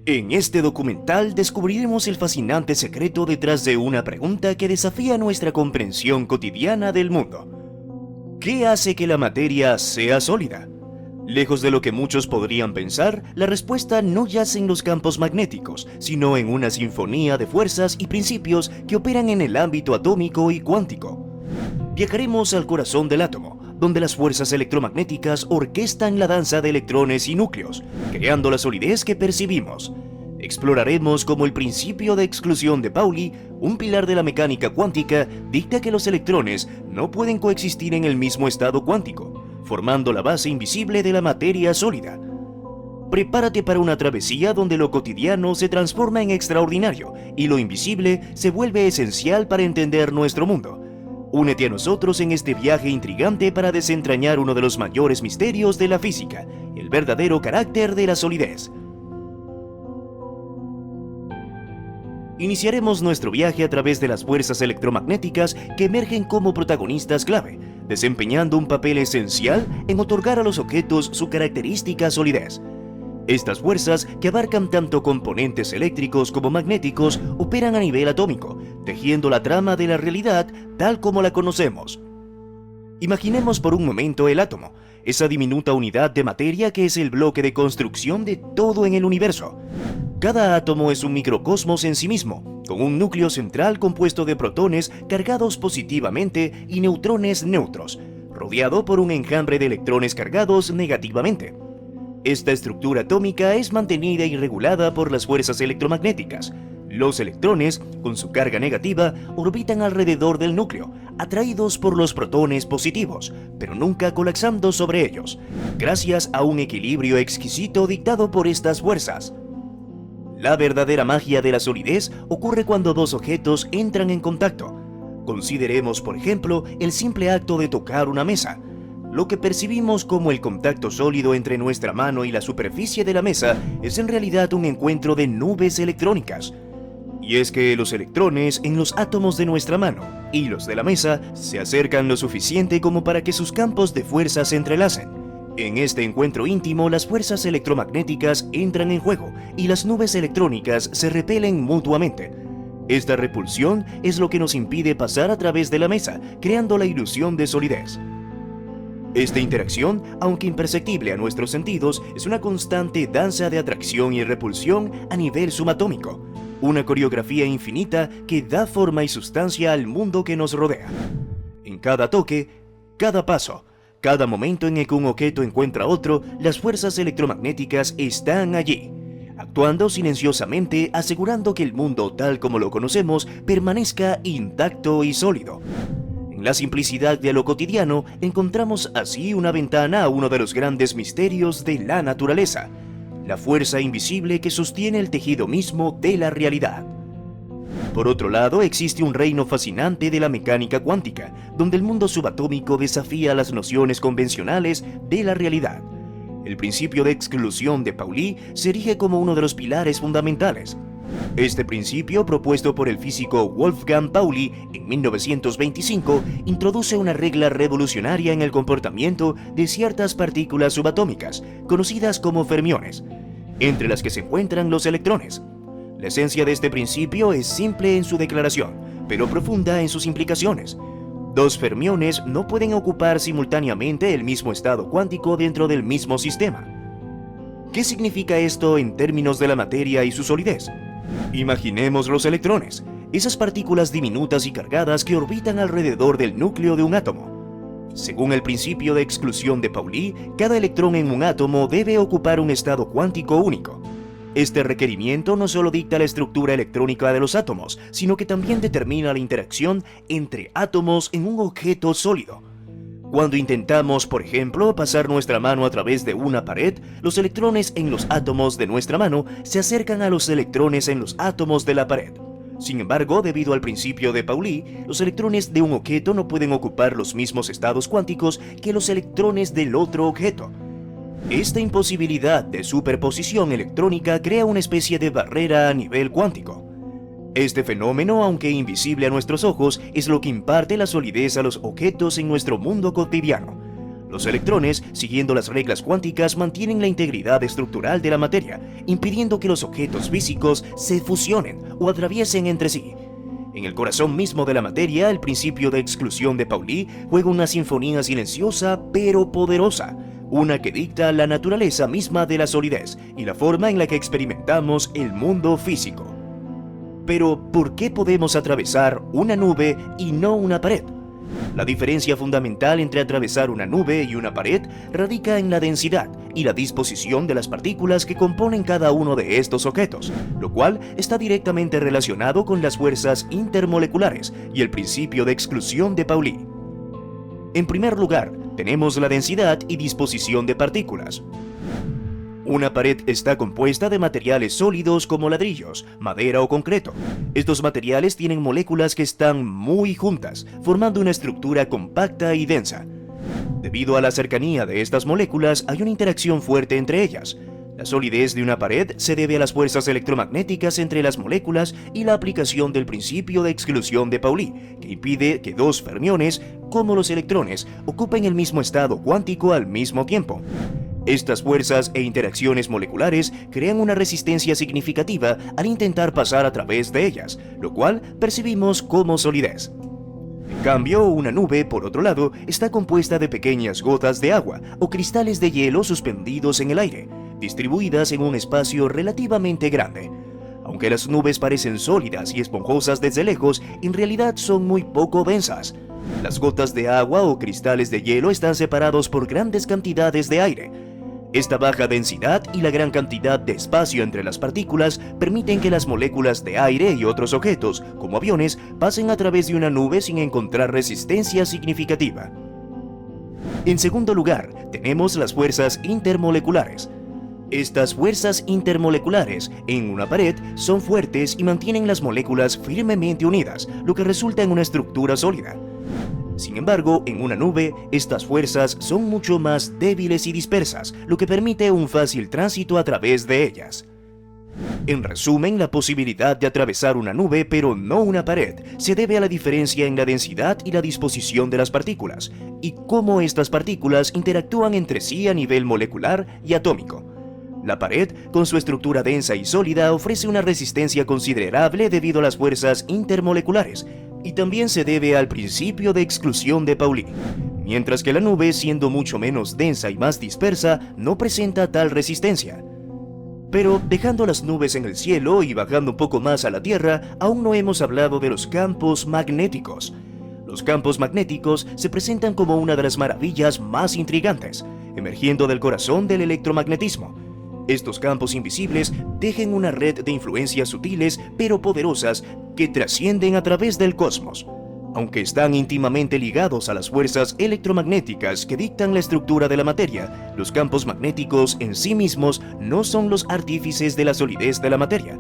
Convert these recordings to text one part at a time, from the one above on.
En este documental descubriremos el fascinante secreto detrás de una pregunta que desafía nuestra comprensión cotidiana del mundo. ¿Qué hace que la materia sea sólida? Lejos de lo que muchos podrían pensar, la respuesta no yace en los campos magnéticos, sino en una sinfonía de fuerzas y principios que operan en el ámbito atómico y cuántico. Viajaremos al corazón del átomo, donde las fuerzas electromagnéticas orquestan la danza de electrones y núcleos, creando la solidez que percibimos. Exploraremos cómo el principio de exclusión de Pauli, un pilar de la mecánica cuántica, dicta que los electrones no pueden coexistir en el mismo estado cuántico, formando la base invisible de la materia sólida. Prepárate para una travesía donde lo cotidiano se transforma en extraordinario y lo invisible se vuelve esencial para entender nuestro mundo. Únete a nosotros en este viaje intrigante para desentrañar uno de los mayores misterios de la física, el verdadero carácter de la solidez. Iniciaremos nuestro viaje a través de las fuerzas electromagnéticas que emergen como protagonistas clave, desempeñando un papel esencial en otorgar a los objetos su característica solidez. Estas fuerzas, que abarcan tanto componentes eléctricos como magnéticos, operan a nivel atómico, tejiendo la trama de la realidad tal como la conocemos. Imaginemos por un momento el átomo, esa diminuta unidad de materia que es el bloque de construcción de todo en el universo. Cada átomo es un microcosmos en sí mismo, con un núcleo central compuesto de protones cargados positivamente y neutrones neutros, rodeado por un enjambre de electrones cargados negativamente. Esta estructura atómica es mantenida y regulada por las fuerzas electromagnéticas. Los electrones, con su carga negativa, orbitan alrededor del núcleo, atraídos por los protones positivos, pero nunca colapsando sobre ellos, gracias a un equilibrio exquisito dictado por estas fuerzas. La verdadera magia de la solidez ocurre cuando dos objetos entran en contacto. Consideremos, por ejemplo, el simple acto de tocar una mesa. Lo que percibimos como el contacto sólido entre nuestra mano y la superficie de la mesa es en realidad un encuentro de nubes electrónicas. Y es que los electrones en los átomos de nuestra mano y los de la mesa se acercan lo suficiente como para que sus campos de fuerza se entrelacen. En este encuentro íntimo, las fuerzas electromagnéticas entran en juego y las nubes electrónicas se repelen mutuamente. Esta repulsión es lo que nos impide pasar a través de la mesa, creando la ilusión de solidez. Esta interacción, aunque imperceptible a nuestros sentidos, es una constante danza de atracción y repulsión a nivel subatómico, una coreografía infinita que da forma y sustancia al mundo que nos rodea. En cada toque, cada paso, cada momento en el que un objeto encuentra otro, las fuerzas electromagnéticas están allí, actuando silenciosamente, asegurando que el mundo tal como lo conocemos permanezca intacto y sólido. En la simplicidad de lo cotidiano encontramos así una ventana a uno de los grandes misterios de la naturaleza, la fuerza invisible que sostiene el tejido mismo de la realidad. Por otro lado, existe un reino fascinante de la mecánica cuántica, donde el mundo subatómico desafía las nociones convencionales de la realidad. El principio de exclusión de Pauli se erige como uno de los pilares fundamentales. Este principio, propuesto por el físico Wolfgang Pauli en 1925, introduce una regla revolucionaria en el comportamiento de ciertas partículas subatómicas, conocidas como fermiones, entre las que se encuentran los electrones. La esencia de este principio es simple en su declaración, pero profunda en sus implicaciones. Dos fermiones no pueden ocupar simultáneamente el mismo estado cuántico dentro del mismo sistema. ¿Qué significa esto en términos de la materia y su solidez? Imaginemos los electrones, esas partículas diminutas y cargadas que orbitan alrededor del núcleo de un átomo. Según el principio de exclusión de Pauli, cada electrón en un átomo debe ocupar un estado cuántico único. Este requerimiento no solo dicta la estructura electrónica de los átomos, sino que también determina la interacción entre átomos en un objeto sólido. Cuando intentamos, por ejemplo, pasar nuestra mano a través de una pared, los electrones en los átomos de nuestra mano se acercan a los electrones en los átomos de la pared. Sin embargo, debido al principio de Pauli, los electrones de un objeto no pueden ocupar los mismos estados cuánticos que los electrones del otro objeto. Esta imposibilidad de superposición electrónica crea una especie de barrera a nivel cuántico. Este fenómeno, aunque invisible a nuestros ojos, es lo que imparte la solidez a los objetos en nuestro mundo cotidiano. Los electrones, siguiendo las reglas cuánticas, mantienen la integridad estructural de la materia, impidiendo que los objetos físicos se fusionen o atraviesen entre sí. En el corazón mismo de la materia, el principio de exclusión de Pauli juega una sinfonía silenciosa pero poderosa, una que dicta la naturaleza misma de la solidez y la forma en la que experimentamos el mundo físico. Pero, ¿por qué podemos atravesar una nube y no una pared? La diferencia fundamental entre atravesar una nube y una pared radica en la densidad y la disposición de las partículas que componen cada uno de estos objetos, lo cual está directamente relacionado con las fuerzas intermoleculares y el principio de exclusión de Pauli. En primer lugar, tenemos la densidad y disposición de partículas. Una pared está compuesta de materiales sólidos como ladrillos, madera o concreto. Estos materiales tienen moléculas que están muy juntas, formando una estructura compacta y densa. Debido a la cercanía de estas moléculas, hay una interacción fuerte entre ellas. La solidez de una pared se debe a las fuerzas electromagnéticas entre las moléculas y la aplicación del principio de exclusión de Pauli, que impide que dos fermiones, como los electrones, ocupen el mismo estado cuántico al mismo tiempo. Estas fuerzas e interacciones moleculares crean una resistencia significativa al intentar pasar a través de ellas, lo cual percibimos como solidez. En cambio, una nube, por otro lado, está compuesta de pequeñas gotas de agua o cristales de hielo suspendidos en el aire, distribuidas en un espacio relativamente grande. Aunque las nubes parecen sólidas y esponjosas desde lejos, en realidad son muy poco densas. Las gotas de agua o cristales de hielo están separados por grandes cantidades de aire. Esta baja densidad y la gran cantidad de espacio entre las partículas permiten que las moléculas de aire y otros objetos, como aviones, pasen a través de una nube sin encontrar resistencia significativa. En segundo lugar, tenemos las fuerzas intermoleculares. Estas fuerzas intermoleculares en una pared son fuertes y mantienen las moléculas firmemente unidas, lo que resulta en una estructura sólida. Sin embargo, en una nube, estas fuerzas son mucho más débiles y dispersas, lo que permite un fácil tránsito a través de ellas. En resumen, la posibilidad de atravesar una nube, pero no una pared, se debe a la diferencia en la densidad y la disposición de las partículas, y cómo estas partículas interactúan entre sí a nivel molecular y atómico. La pared, con su estructura densa y sólida, ofrece una resistencia considerable debido a las fuerzas intermoleculares, y también se debe al principio de exclusión de Pauli, mientras que la nube, siendo mucho menos densa y más dispersa, no presenta tal resistencia. Pero dejando las nubes en el cielo y bajando un poco más a la Tierra, aún no hemos hablado de los campos magnéticos. Los campos magnéticos se presentan como una de las maravillas más intrigantes, emergiendo del corazón del electromagnetismo. Estos campos invisibles tejen una red de influencias sutiles pero poderosas que trascienden a través del cosmos. Aunque están íntimamente ligados a las fuerzas electromagnéticas que dictan la estructura de la materia, los campos magnéticos en sí mismos no son los artífices de la solidez de la materia.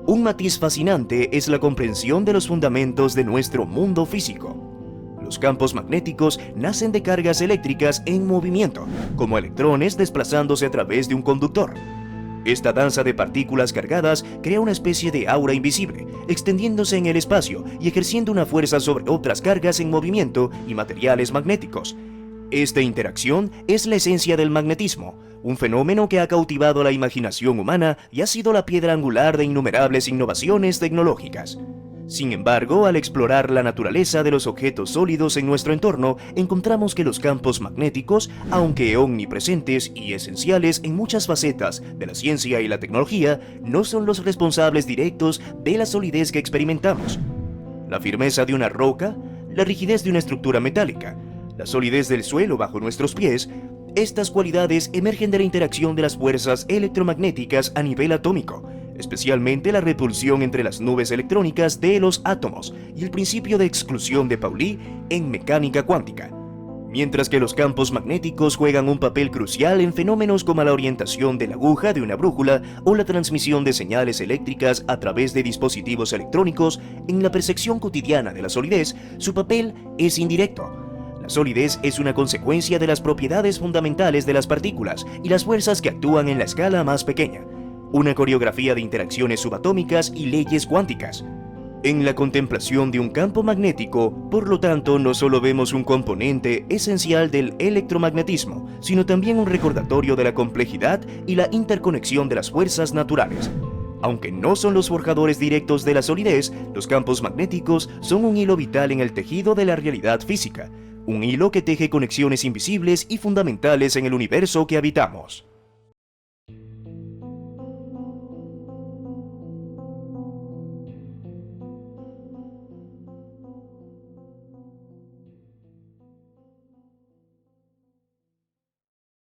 Un matiz fascinante es la comprensión de los fundamentos de nuestro mundo físico. Los campos magnéticos nacen de cargas eléctricas en movimiento, como electrones desplazándose a través de un conductor. Esta danza de partículas cargadas crea una especie de aura invisible, extendiéndose en el espacio y ejerciendo una fuerza sobre otras cargas en movimiento y materiales magnéticos. Esta interacción es la esencia del magnetismo, un fenómeno que ha cautivado la imaginación humana y ha sido la piedra angular de innumerables innovaciones tecnológicas. Sin embargo, al explorar la naturaleza de los objetos sólidos en nuestro entorno, encontramos que los campos magnéticos, aunque omnipresentes y esenciales en muchas facetas de la ciencia y la tecnología, no son los responsables directos de la solidez que experimentamos. La firmeza de una roca, la rigidez de una estructura metálica, la solidez del suelo bajo nuestros pies, estas cualidades emergen de la interacción de las fuerzas electromagnéticas a nivel atómico, especialmente la repulsión entre las nubes electrónicas de los átomos y el principio de exclusión de Pauli en mecánica cuántica. Mientras que los campos magnéticos juegan un papel crucial en fenómenos como la orientación de la aguja de una brújula o la transmisión de señales eléctricas a través de dispositivos electrónicos, en la percepción cotidiana de la solidez, su papel es indirecto. La solidez es una consecuencia de las propiedades fundamentales de las partículas y las fuerzas que actúan en la escala más pequeña. Una coreografía de interacciones subatómicas y leyes cuánticas. En la contemplación de un campo magnético, por lo tanto, no solo vemos un componente esencial del electromagnetismo, sino también un recordatorio de la complejidad y la interconexión de las fuerzas naturales. Aunque no son los forjadores directos de la solidez, los campos magnéticos son un hilo vital en el tejido de la realidad física, un hilo que teje conexiones invisibles y fundamentales en el universo que habitamos.